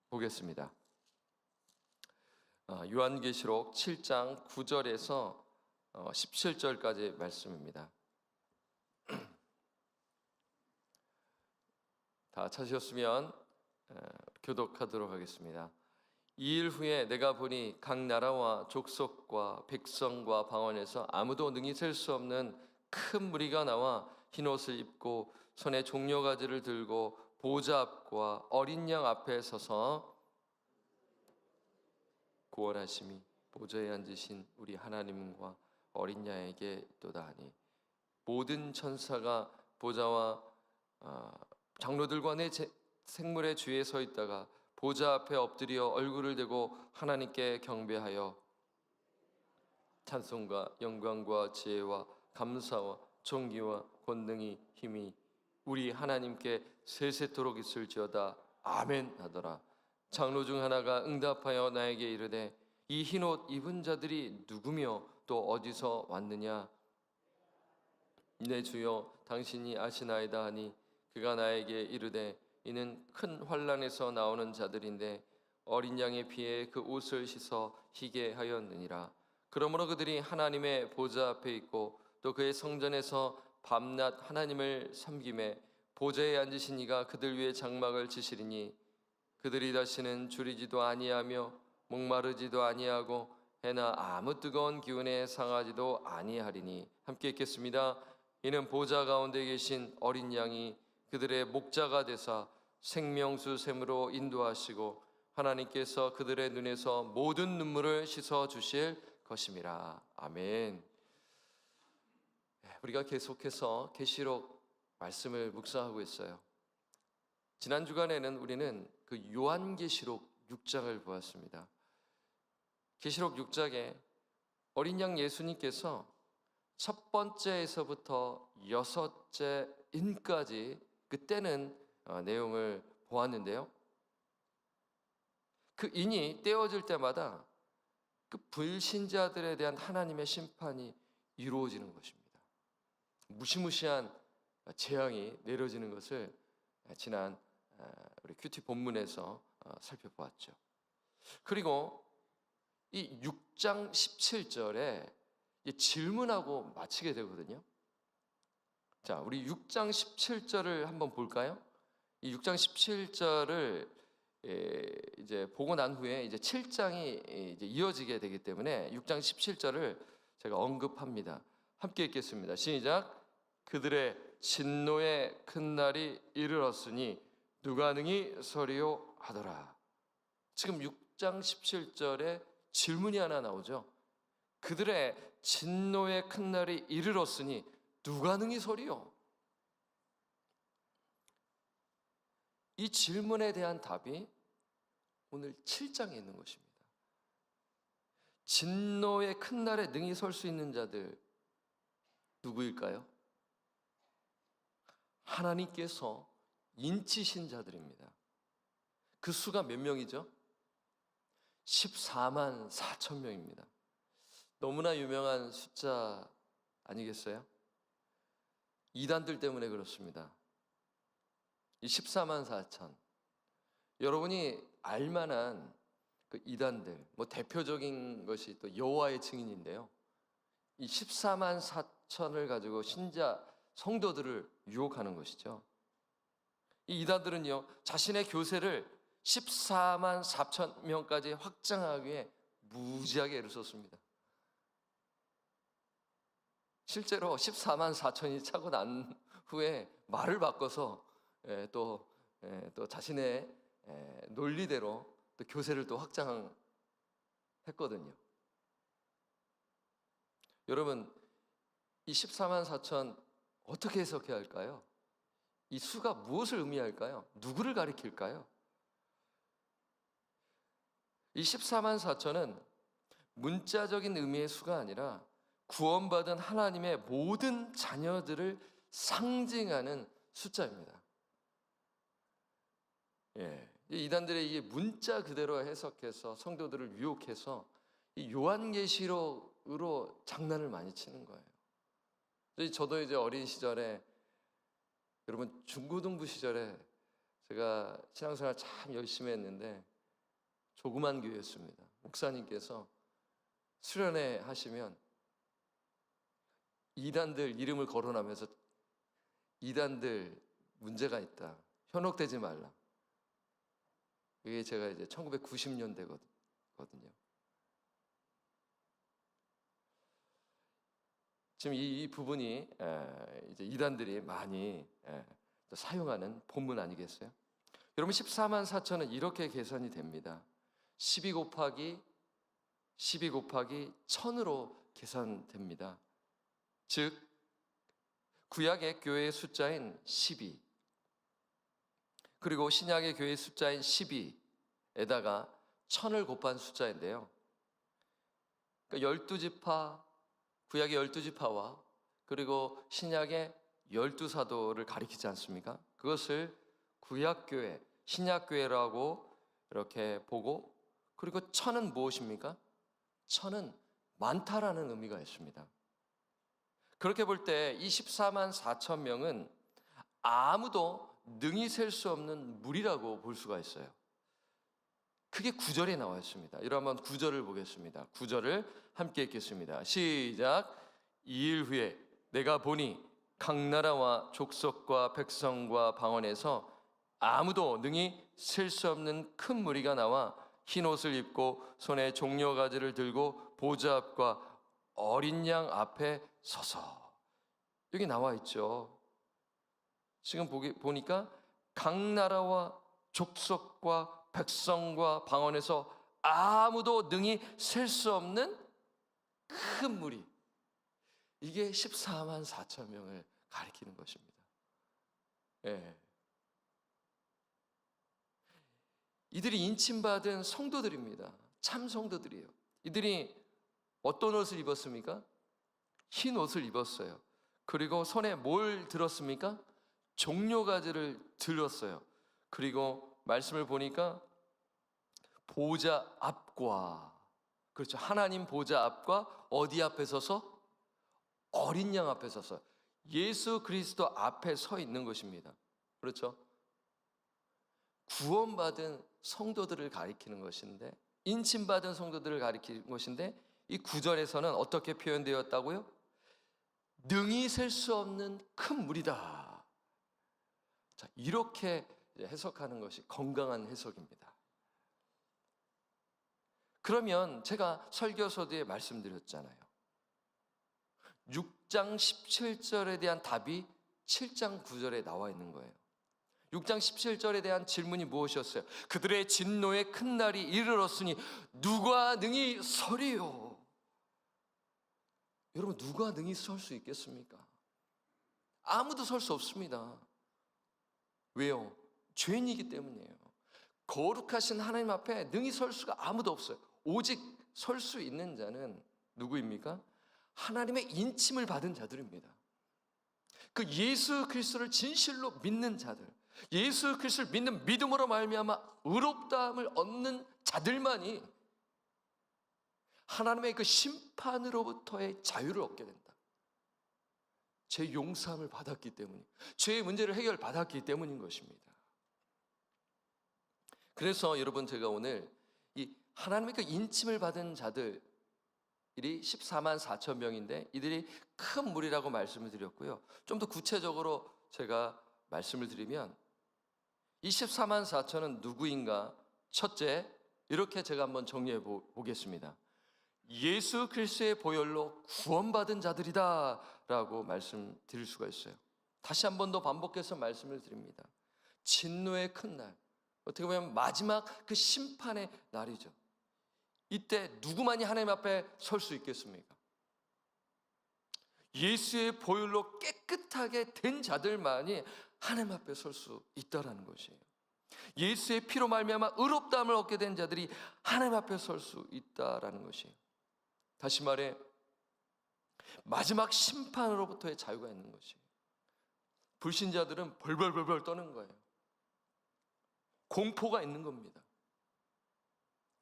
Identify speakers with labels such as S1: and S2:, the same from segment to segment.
S1: 보겠습니다. 요한계시록 7장 9절에서 17절까지 말씀입니다. 다 찾으셨으면 교독하도록 하겠습니다. 2일 후에 내가 보니 각 나라와 족속과 백성과 방언에서 아무도 능히 셀 수 없는 큰 무리가 나와 흰옷을 입고 손에 종려가지를 들고 보좌 앞과 어린 양 앞에 서서 구원하심이 보좌에 앉으신 우리 하나님과 어린 양에게 있도다 하니 모든 천사가 보좌와 장로들과 내 생물의 주위에 서 있다가 보좌 앞에 엎드려 얼굴을 대고 하나님께 경배하여 찬송과 영광과 지혜와 감사와 존귀와 권능이 힘이 우리 하나님께 세세토록 있을지어다 아멘 하더라. 장로 중 하나가 응답하여 나에게 이르되 이 흰옷 입은 자들이 누구며 또 어디서 왔느냐? 내 주여 당신이 아시나이다 하니 그가 나에게 이르되 이는 큰 환난에서 나오는 자들인데 어린 양의 피에 그 옷을 씻어 희게 하였느니라. 그러므로 그들이 하나님의 보좌 앞에 있고 또 그의 성전에서 밤낮 하나님을 섬기매 보좌에 앉으신 이가 그들 위에 장막을 치시리니 그들이 다시는 줄이지도 아니하며 목마르지도 아니하고 해나 아무 뜨거운 기운에 상하지도 아니하리니. 함께 읽겠습니다. 이는 보좌 가운데 계신 어린 양이 그들의 목자가 되사 생명수 샘으로 인도하시고 하나님께서 그들의 눈에서 모든 눈물을 씻어 주실 것임이라. 아멘. 우리가 계속해서 계시록 말씀을 묵상하고 있어요. 지난 주간에는 우리는 그 요한계시록 6장을 보았습니다. 계시록 6장에 어린 양 예수님께서 첫 번째에서부터 여섯째 인까지 그때는 내용을 보았는데요. 그 인이 떼어질 때마다 그 불신자들에 대한 하나님의 심판이 이루어지는 것입니다. 무시무시한 재앙이 내려지는 것을 지난 우리 큐티 본문에서 살펴보았죠. 그리고 이 6장 17절에 질문하고 마치게 되거든요. 자, 우리 6장 17절을 한번 볼까요? 이 6장 17절을 이제 보고 난 후에 이제 7장이 이제 이어지게 되기 때문에 6장 17절을 제가 언급합니다. 함께 읽겠습니다. 시작. 그들의 진노의 큰 날이 이르렀으니 누가 능히 서리요 하더라. 지금 6장 17절에 질문이 하나 나오죠. 그들의 진노의 큰 날이 이르렀으니 누가 능히 서리요? 이 질문에 대한 답이 오늘 7장에 있는 것입니다. 진노의 큰 날에 능히 설 수 있는 자들 누구일까요? 하나님께서 인치신 자들입니다. 그 수가 몇 명이죠? 14만 4천 명입니다. 너무나 유명한 숫자 아니겠어요? 이단들 때문에 그렇습니다. 이 14만 4천. 여러분이 알만한 그 이단들, 대표적인 것이 또 여호와의 증인인데요. 이 14만 4천을 가지고 신자 성도들을 유혹하는 것이죠. 이 이단들은요, 자신의 교세를 14만 4천 명까지 확장하기 위해 무지하게 애를 썼습니다. 실제로 14만 4천이 차고 난 후에 말을 바꿔서 또 자신의 논리대로 또 교세를 또 확장했거든요. 여러분, 이 14만 4천 어떻게 해석해야 할까요? 이 수가 무엇을 의미할까요? 누구를 가리킬까요? 이 14만 4천은 문자적인 의미의 수가 아니라 구원받은 하나님의 모든 자녀들을 상징하는 숫자입니다. 이단들의 이게 문자 그대로 해석해서 성도들을 유혹해서 이 요한계시록으로 장난을 많이 치는 거예요. 저도 이제 어린 시절에, 여러분 중고등부 시절에 제가 신앙생활 참 열심히 했는데 조그만 교회였습니다. 목사님께서 수련회 하시면 이단들 이름을 거론하면서 이단들 문제가 있다, 현혹되지 말라. 이게 제가 이제 1990년대거든요. 지금 이 부분이 이제 이단들이 많이 사용하는 본문 아니겠어요? 여러분 14만 4천은 이렇게 계산이 됩니다. 12 곱하기 1000으로 계산됩니다. 즉 구약의 교회의 숫자인 12 그리고 신약의 교회의 숫자인 12에다가 1000을 곱한 숫자인데요. 그러니까 12지파, 구약의 12지파와 그리고 신약의 12사도를 가리키지 않습니까? 그것을 구약교회, 신약교회라고 이렇게 보고, 그리고 1000은 무엇입니까? 1000은 많다라는 의미가 있습니다. 그렇게 볼 때 24만 4천 명은 아무도 능히 셀 수 없는 무리라고 볼 수가 있어요. 그게 9절에 나와 있습니다. 여러분 한번 9절을 보겠습니다. 9절을 함께 읽겠습니다. 시작. 2일 후에 내가 보니 각 나라와 족속과 백성과 방언에서 아무도 능히 셀 수 없는 큰 무리가 나와 흰 옷을 입고 손에 종려가지를 들고 보좌 앞과 어린 양 앞에 서서. 여기 나와 있죠. 지금 보니까 각 나라와 족속과 백성과 방언에서 아무도 능히 셀 수 없는 큰 무리. 이게 14만 4천 명을 가리키는 것입니다. 예. 이들이 인침받은 성도들입니다. 참 성도들이에요. 이들이 어떤 옷을 입었습니까? 흰 옷을 입었어요. 그리고 손에 뭘 들었습니까? 종려가지를 들었어요. 그리고 말씀을 보니까 보좌 앞과, 그렇죠, 하나님 보좌 앞과 어디 앞에 서서? 어린 양 앞에 서서 예수 그리스도 앞에 서 있는 것입니다. 그렇죠? 구원받은 성도들을 가리키는 것인데, 인침받은 성도들을 가리키는 것인데, 이 9절에서는 어떻게 표현되었다고요? 능히 셀 수 없는 큰 무리다. 자, 이렇게 해석하는 것이 건강한 해석입니다. 그러면 제가 설교서두에 말씀드렸잖아요. 6장 17절에 대한 답이 7장 9절에 나와 있는 거예요. 6장 17절에 대한 질문이 무엇이었어요? 그들의 진노의 큰 날이 이르렀으니 누가 능히 서리요? 여러분, 누가 능히 설 수 있겠습니까? 아무도 설 수 없습니다. 왜요? 죄인이기 때문이에요. 거룩하신 하나님 앞에 능히 설 수가 아무도 없어요. 오직 설 수 있는 자는 누구입니까? 하나님의 인침을 받은 자들입니다. 그 예수 그리스도를 진실로 믿는 자들, 예수 그리스도를 믿는 믿음으로 말미암아 의롭다함을 얻는 자들만이 하나님의 그 심판으로부터의 자유를 얻게 된다. 죄 용서함을 받았기 때문에, 죄의 문제를 해결받았기 때문인 것입니다. 그래서 여러분, 제가 오늘 이 하나님의 그 인침을 받은 자들이 14만 4천 명인데 이들이 큰 무리라고 말씀을 드렸고요. 좀 더 구체적으로 제가 말씀을 드리면 이 14만 4천은 누구인가? 첫째, 이렇게 제가 한번 정리해 보겠습니다. 예수 그리스도의 보혈로 구원받은 자들이다 라고 말씀드릴 수가 있어요. 다시 한 번 더 반복해서 말씀을 드립니다. 진노의 큰 날, 어떻게 보면 마지막 그 심판의 날이죠. 이때 누구만이 하나님 앞에 설 수 있겠습니까? 예수의 보혈로 깨끗하게 된 자들만이 하나님 앞에 설 수 있다라는 것이에요. 예수의 피로 말미암아 의롭다함을 얻게 된 자들이 하나님 앞에 설 수 있다라는 것이에요. 다시 말해, 마지막 심판으로부터의 자유가 있는 것이에요. 불신자들은 벌벌벌벌 떠는 거예요. 공포가 있는 겁니다.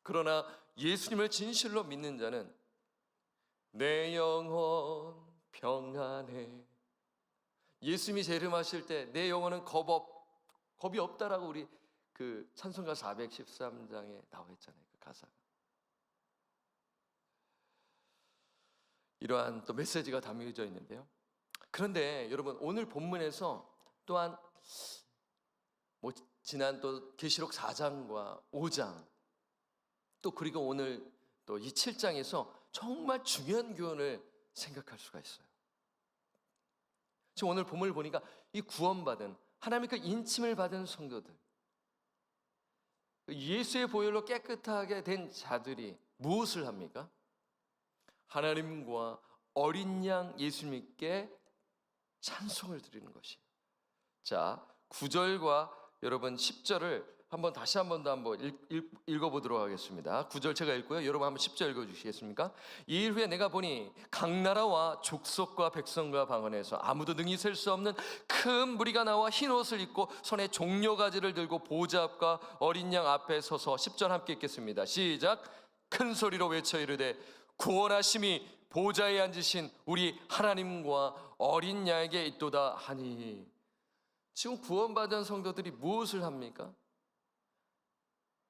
S1: 그러나 예수님을 진실로 믿는 자는 내 영혼 평안해. 예수님이 재림하실 때 내 영혼은 겁이 없다라고 우리 그 찬송가 413장에 나와 있잖아요. 그 가사가. 이러한 또 메시지가 담겨져 있는데요. 그런데 여러분, 오늘 본문에서 또한 지난 또 계시록 4장과 5장, 또 그리고 오늘 또 이 7장에서 정말 중요한 교훈을 생각할 수가 있어요. 지금 오늘 본문을 보니까 이 구원받은, 하나님의 그 인침을 받은 성도들, 예수의 보혈로 깨끗하게 된 자들이 무엇을 합니까? 하나님과 어린 양 예수님께 찬송을 드리는 것이에요. 자, 9절과 여러분 10절을 다시 한 번 더 읽어보도록 하겠습니다. 9절 제가 읽고요, 여러분 한번 10절 읽어주시겠습니까? 이 일 후에 내가 보니 각 나라와 족속과 백성과 방언에서 아무도 능히 셀 수 없는 큰 무리가 나와 흰 옷을 입고 손에 종려가지를 들고 보좌 앞과 어린 양 앞에 서서 10절 함께 읽겠습니다. 시작. 큰 소리로 외쳐 이르되 구원하심이 보좌에 앉으신 우리 하나님과 어린 양에게 있도다 하니. 지금 구원받은 성도들이 무엇을 합니까?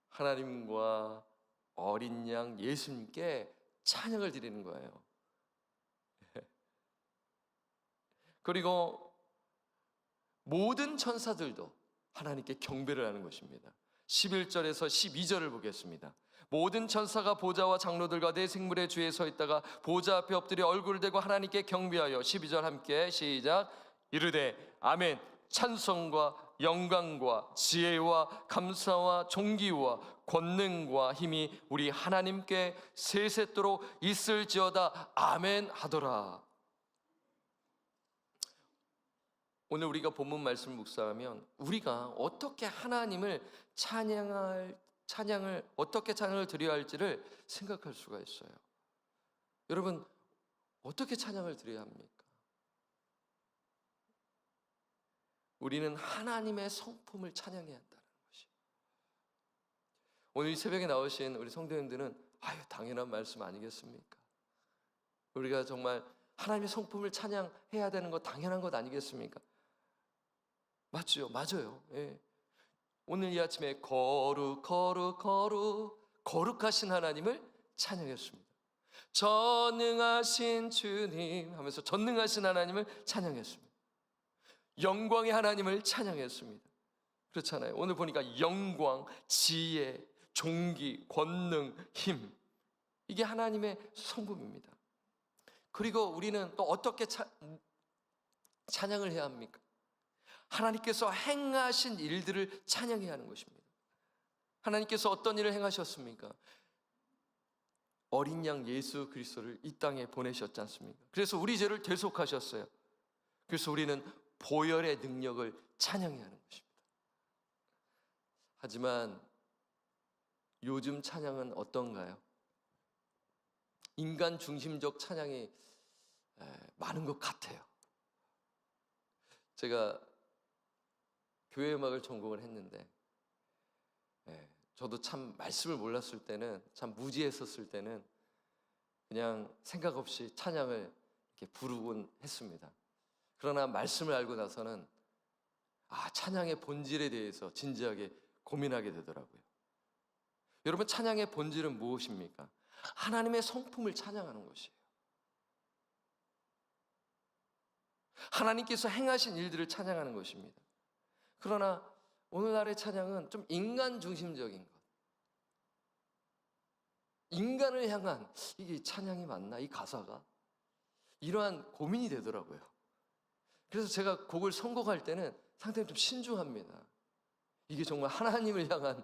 S1: 하나님과 어린 양 예수님께 찬양을 드리는 거예요. 그리고 모든 천사들도 하나님께 경배를 하는 것입니다. 11절에서 12절을 보겠습니다. 모든 천사가 보좌와 장로들과 네 생물의 주에 서 있다가 보좌 앞에 엎드려 얼굴을 대고 하나님께 경배하여, 12절 함께 시작. 이르되 아멘. 찬송과 영광과 지혜와 감사와 존귀와 권능과 힘이 우리 하나님께 세세토록 있을지어다 아멘 하더라. 오늘 우리가 본문 말씀을 묵상하면 우리가 어떻게 하나님을 어떻게 찬양을 드려야 할지를 생각할 수가 있어요. 여러분, 어떻게 찬양을 드려야 합니까? 우리는 하나님의 성품을 찬양해야 한다는 것이. 오늘 이 새벽에 나오신 우리 성도님들은 당연한 말씀 아니겠습니까? 우리가 정말 하나님의 성품을 찬양해야 되는 거 당연한 것 아니겠습니까? 맞죠? 맞아요. 예. 오늘 이 아침에 거룩하신 하나님을 찬양했습니다. 전능하신 주님 하면서 전능하신 하나님을 찬양했습니다. 영광의 하나님을 찬양했습니다. 그렇잖아요. 오늘 보니까 영광, 지혜, 존귀, 권능, 힘, 이게 하나님의 성품입니다. 그리고 우리는 또 어떻게 찬양을 해야 합니까? 하나님께서 행하신 일들을 찬양해야 하는 것입니다. 하나님께서 어떤 일을 행하셨습니까? 어린 양 예수 그리스도를 이 땅에 보내셨지 않습니까? 그래서 우리 죄를 대속하셨어요. 그래서 우리는 보혈의 능력을 찬양해야 하는 것입니다. 하지만 요즘 찬양은 어떤가요? 인간 중심적 찬양이 많은 것 같아요. 제가 교회 음악을 전공을 했는데 저도 참 말씀을 몰랐을 때는, 참 무지했었을 때는 그냥 생각 없이 찬양을 이렇게 부르곤 했습니다. 그러나 말씀을 알고 나서는 찬양의 본질에 대해서 진지하게 고민하게 되더라고요. 여러분, 찬양의 본질은 무엇입니까? 하나님의 성품을 찬양하는 것이에요. 하나님께서 행하신 일들을 찬양하는 것입니다. 그러나 오늘날의 찬양은 좀 인간 중심적인 것, 인간을 향한, 이게 찬양이 맞나? 이 가사가? 이러한 고민이 되더라고요. 그래서 제가 곡을 선곡할 때는 상당히 좀 신중합니다. 이게 정말 하나님을 향한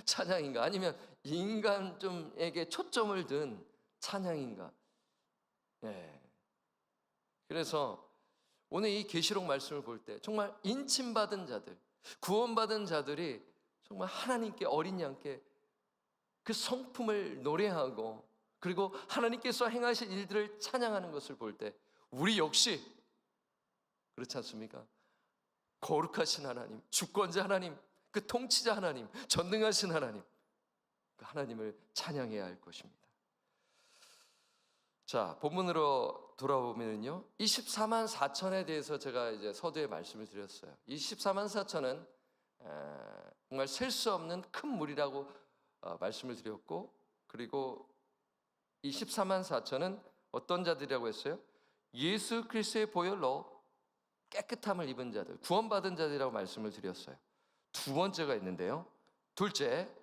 S1: 찬양인가? 아니면 인간 좀에게 초점을 둔 찬양인가? 그래서 오늘 이 계시록 말씀을 볼 때 정말 인침받은 자들, 구원받은 자들이 정말 하나님께, 어린 양께 그 성품을 노래하고, 그리고 하나님께서 행하신 일들을 찬양하는 것을 볼 때 우리 역시 그렇지 않습니까? 거룩하신 하나님, 주권자 하나님, 그 통치자 하나님, 전능하신 하나님, 그 하나님을 찬양해야 할 것입니다. 자, 본문으로 돌아오면요, 이 14만 4천에 대해서 제가 이제 서두에 말씀을 드렸어요. 이 14만 4천은 정말 셀 수 없는 큰 물이라고 말씀을 드렸고, 그리고 이 14만 4천은 어떤 자들이라고 했어요? 예수 그리스도의 보혈로 깨끗함을 입은 자들, 구원받은 자들이라고 말씀을 드렸어요. 두 번째가 있는데요. 둘째,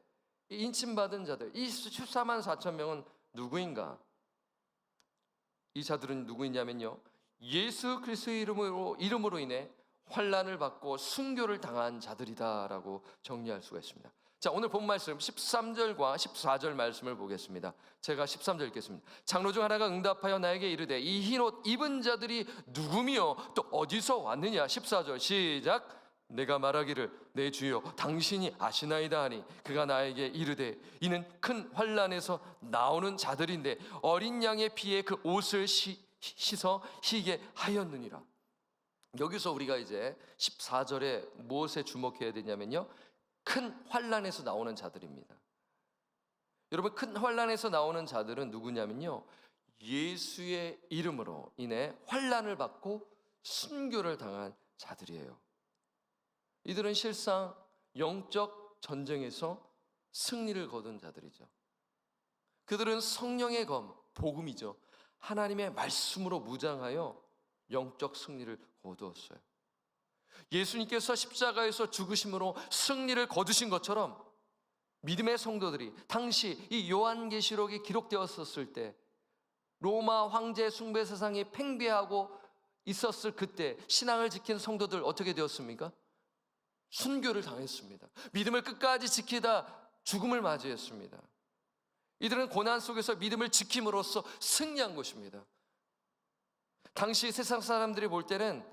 S1: 인침받은 자들. 이 14만 4천 명은 누구인가? 이 자들은 누구이냐면요, 예수 그리스도의 이름으로 인해 환난을 받고 순교를 당한 자들이다라고 정리할 수가 있습니다. 자, 오늘 본 말씀 13절과 14절 말씀을 보겠습니다. 제가 13절 읽겠습니다. 장로 중 하나가 응답하여 나에게 이르되 이 흰옷 입은 자들이 누구며 또 어디서 왔느냐. 14절 시작. 내가 말하기를 내 주여 당신이 아시나이다 하니 그가 나에게 이르되 이는 큰 환난에서 나오는 자들인데 어린 양의 피에 그 옷을 씻어 희게 하였느니라. 여기서 우리가 이제 14절에 무엇에 주목해야 되냐면요, 큰 환난에서 나오는 자들입니다. 여러분, 큰 환난에서 나오는 자들은 누구냐면요, 예수의 이름으로 인해 환난을 받고 순교를 당한 자들이에요. 이들은 실상 영적 전쟁에서 승리를 거둔 자들이죠. 그들은 성령의 검, 복음이죠. 하나님의 말씀으로 무장하여 영적 승리를 거두었어요. 예수님께서 십자가에서 죽으심으로 승리를 거두신 것처럼 믿음의 성도들이 당시 이 요한계시록이 기록되었었을 때 로마 황제 숭배 세상이 팽배하고 있었을 그때 신앙을 지킨 성도들 어떻게 되었습니까? 순교를 당했습니다. 믿음을 끝까지 지키다 죽음을 맞이했습니다. 이들은 고난 속에서 믿음을 지킴으로써 승리한 것입니다. 당시 세상 사람들이 볼 때는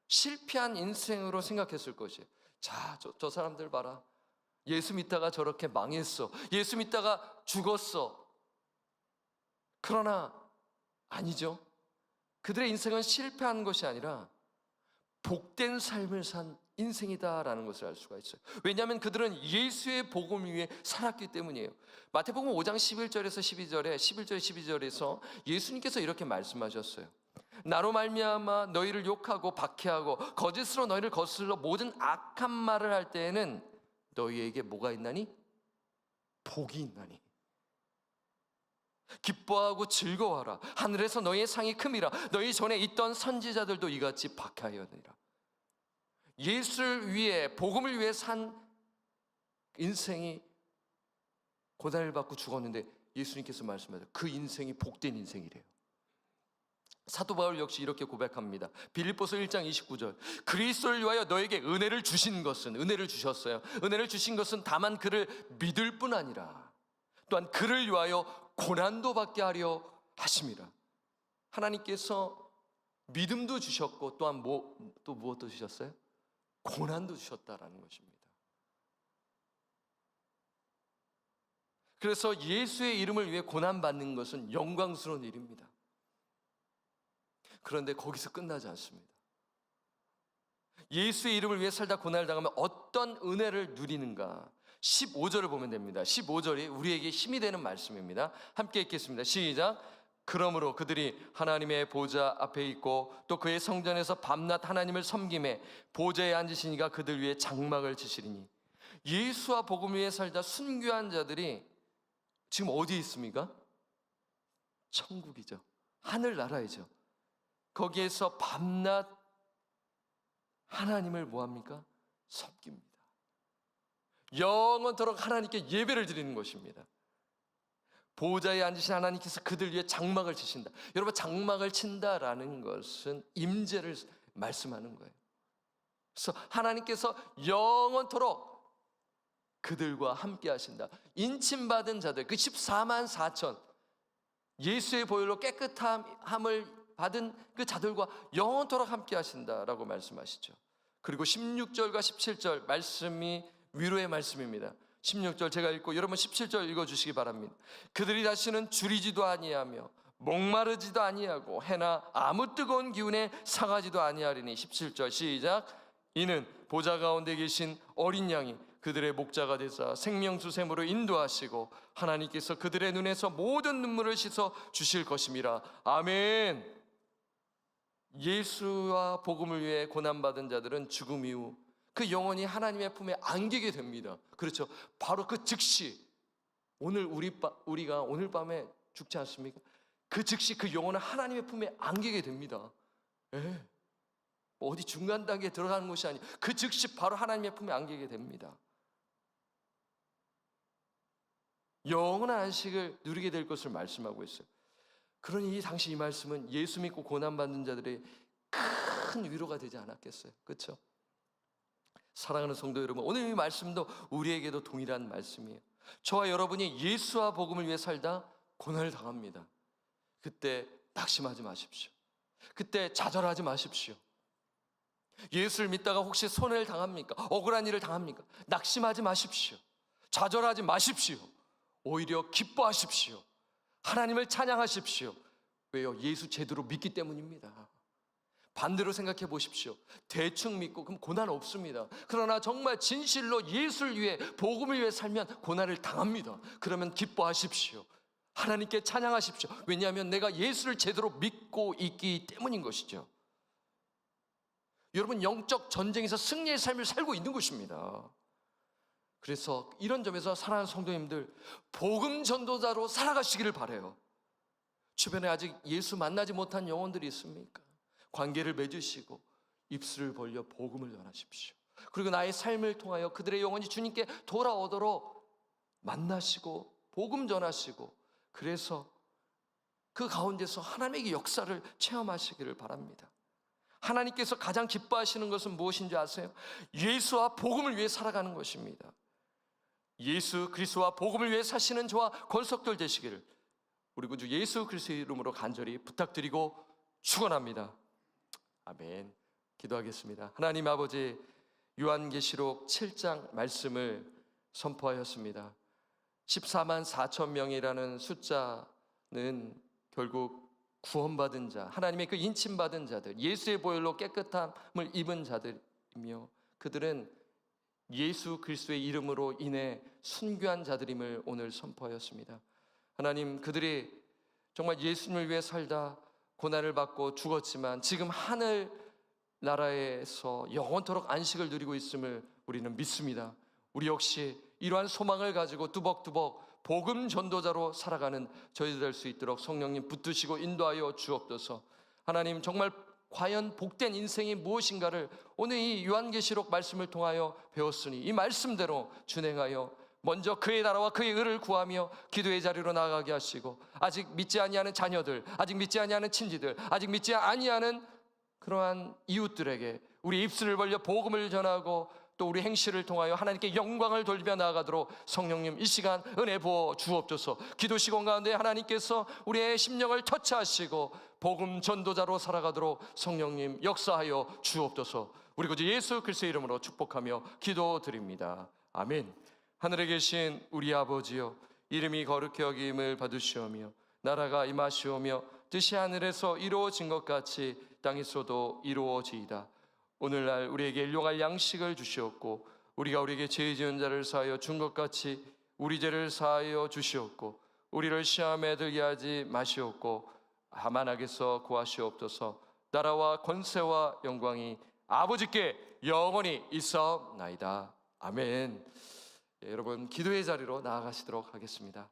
S1: 실패한 인생으로 생각했을 것이에요. 자, 저 사람들 봐라. 예수 믿다가 저렇게 망했어. 예수 믿다가 죽었어. 그러나 아니죠. 그들의 인생은 실패한 것이 아니라 복된 삶을 산 인생이다라는 것을 알 수가 있어요. 왜냐하면 그들은 예수의 복음을 위해 살았기 때문이에요. 마태복음 5장 11절에서 12절에서 예수님께서 이렇게 말씀하셨어요. 나로 말미암아 너희를 욕하고 박해하고 거짓으로 너희를 거슬러 모든 악한 말을 할 때에는 너희에게 뭐가 있나니? 복이 있나니. 기뻐하고 즐거워하라. 하늘에서 너희의 상이 큼이라. 너희 전에 있던 선지자들도 이같이 박해하였느니라. 예수를 위해, 복음을 위해 산 인생이 고난을 받고 죽었는데 예수님께서 말씀하셨어요. 그 인생이 복된 인생이래요. 사도 바울 역시 이렇게 고백합니다. 빌립보서 1장 29절. 그리스도를 위하여 너에게 은혜를 주신 것은, 은혜를 주셨어요. 은혜를 주신 것은 다만 그를 믿을 뿐 아니라 또한 그를 위하여 고난도 받게 하려 하심이라. 하나님께서 믿음도 주셨고 또한 또 무엇도 주셨어요? 고난도 주셨다라는 것입니다. 그래서 예수의 이름을 위해 고난받는 것은 영광스러운 일입니다. 그런데 거기서 끝나지 않습니다. 예수의 이름을 위해 살다 고난을 당하면 어떤 은혜를 누리는가? 15절을 보면 됩니다. 15절이 우리에게 힘이 되는 말씀입니다. 함께 읽겠습니다. 시작. 그러므로 그들이 하나님의 보좌 앞에 있고 또 그의 성전에서 밤낮 하나님을 섬김에 보좌에 앉으신 이가 그들 위해 장막을 치시리니. 예수와 복음 위에 살다 순교한 자들이 지금 어디에 있습니까? 천국이죠. 하늘나라이죠. 거기에서 밤낮 하나님을 뭐합니까? 섬깁니다. 영원토록 하나님께 예배를 드리는 것입니다. 보좌에 앉으신 하나님께서 그들 위해 장막을 치신다. 여러분, 장막을 친다라는 것은 임재를 말씀하는 거예요. 그래서 하나님께서 영원토록 그들과 함께 하신다. 인침받은 자들, 그 14만 4천 예수의 보혈로 깨끗함을 받은 그 자들과 영원토록 함께 하신다라고 말씀하시죠. 그리고 16절과 17절 말씀이 위로의 말씀입니다. 16절 제가 읽고 여러분 17절 읽어주시기 바랍니다. 그들이 다시는 줄이지도 아니하며 목마르지도 아니하고 해나 아무 뜨거운 기운에 상하지도 아니하리니. 17절 시작. 이는 보좌 가운데 계신 어린 양이 그들의 목자가 되사 생명수 샘으로 인도하시고 하나님께서 그들의 눈에서 모든 눈물을 씻어 주실 것임이라. 아멘. 예수와 복음을 위해 고난받은 자들은 죽음 이후 그 영혼이 하나님의 품에 안기게 됩니다. 그렇죠. 바로 그 즉시 우리가 오늘 밤에 죽지 않습니까? 그 즉시 그 영혼은 하나님의 품에 안기게 됩니다. 예. 어디 중간 단계에 들어가는 것이 아니에요. 그 즉시 바로 하나님의 품에 안기게 됩니다. 영원한 안식을 누리게 될 것을 말씀하고 있어요. 그러니 당시 이 말씀은 예수 믿고 고난받는 자들의 큰 위로가 되지 않았겠어요? 그렇죠? 사랑하는 성도 여러분, 오늘 이 말씀도 우리에게도 동일한 말씀이에요. 저와 여러분이 예수와 복음을 위해 살다 고난을 당합니다. 그때 낙심하지 마십시오. 그때 좌절하지 마십시오. 예수를 믿다가 혹시 손해를 당합니까? 억울한 일을 당합니까? 낙심하지 마십시오. 좌절하지 마십시오. 오히려 기뻐하십시오. 하나님을 찬양하십시오. 왜요? 예수 제대로 믿기 때문입니다. 반대로 생각해 보십시오. 대충 믿고 그럼 고난 없습니다. 그러나 정말 진실로 예수를 위해, 복음을 위해 살면 고난을 당합니다. 그러면 기뻐하십시오. 하나님께 찬양하십시오. 왜냐하면 내가 예수를 제대로 믿고 있기 때문인 것이죠. 여러분, 영적 전쟁에서 승리의 삶을 살고 있는 것입니다. 그래서 이런 점에서 사랑하는 성도님들, 복음 전도자로 살아가시기를 바라요. 주변에 아직 예수 만나지 못한 영혼들이 있습니까? 관계를 맺으시고 입술을 벌려 복음을 전하십시오. 그리고 나의 삶을 통하여 그들의 영혼이 주님께 돌아오도록 만나시고 복음 전하시고, 그래서 그 가운데서 하나님의 역사를 체험하시기를 바랍니다. 하나님께서 가장 기뻐하시는 것은 무엇인지 아세요? 예수와 복음을 위해 살아가는 것입니다. 예수 그리스도와 복음을 위해 사시는 저와 권속들 되시기를 우리 구주 예수 그리스도의 이름으로 간절히 부탁드리고 축원합니다. 아멘. 기도하겠습니다. 하나님 아버지, 요한계시록 7장 말씀을 선포하였습니다. 14만 4천 명이라는 숫자는 결국 구원받은 자, 하나님의 그 인침받은 자들, 예수의 보혈로 깨끗함을 입은 자들이며, 그들은 예수 그리스도의 이름으로 인해 순교한 자들임을 오늘 선포하였습니다. 하나님, 그들이 정말 예수님을 위해 살다 고난을 받고 죽었지만 지금 하늘 나라에서 영원토록 안식을 누리고 있음을 우리는 믿습니다. 우리 역시 이러한 소망을 가지고 뚜벅뚜벅 복음 전도자로 살아가는 저희들 될 수 있도록 성령님 붙드시고 인도하여 주옵소서. 하나님, 정말 과연 복된 인생이 무엇인가를 오늘 이 요한계시록 말씀을 통하여 배웠으니 이 말씀대로 준행하여 먼저 그의 나라와 그의 의를 구하며 기도의 자리로 나아가게 하시고, 아직 믿지 아니하는 자녀들, 아직 믿지 아니하는 친지들, 아직 믿지 아니하는 그러한 이웃들에게 우리 입술을 벌려 복음을 전하고 또 우리 행실을 통하여 하나님께 영광을 돌리며 나아가도록 성령님 이 시간 은혜 부어 주옵소서. 기도 시간 가운데 하나님께서 우리의 심령을 터치하시고 복음 전도자로 살아가도록 성령님 역사하여 주옵소서. 우리 구주 예수 그리스도의 이름으로 축복하며 기도드립니다. 아멘. 하늘에 계신 우리 아버지여, 이름이 거룩히 여김을 받으시오며 나라가 임하시오며 뜻이 하늘에서 이루어진 것 같이 땅에서도 이루어지이다. 오늘날 우리에게 일용할 양식을 주시옵고 우리가 우리에게 죄 지은 자를 사하여 준 것 같이 우리 죄를 사하여 주시옵고 우리를 시험에 들게 하지 마시옵고 다만 악에서 구하시옵소서. 나라와 권세와 영광이 아버지께 영원히 있사옵나이다. 아멘. 여러분, 기도의 자리로 나아가시도록 하겠습니다.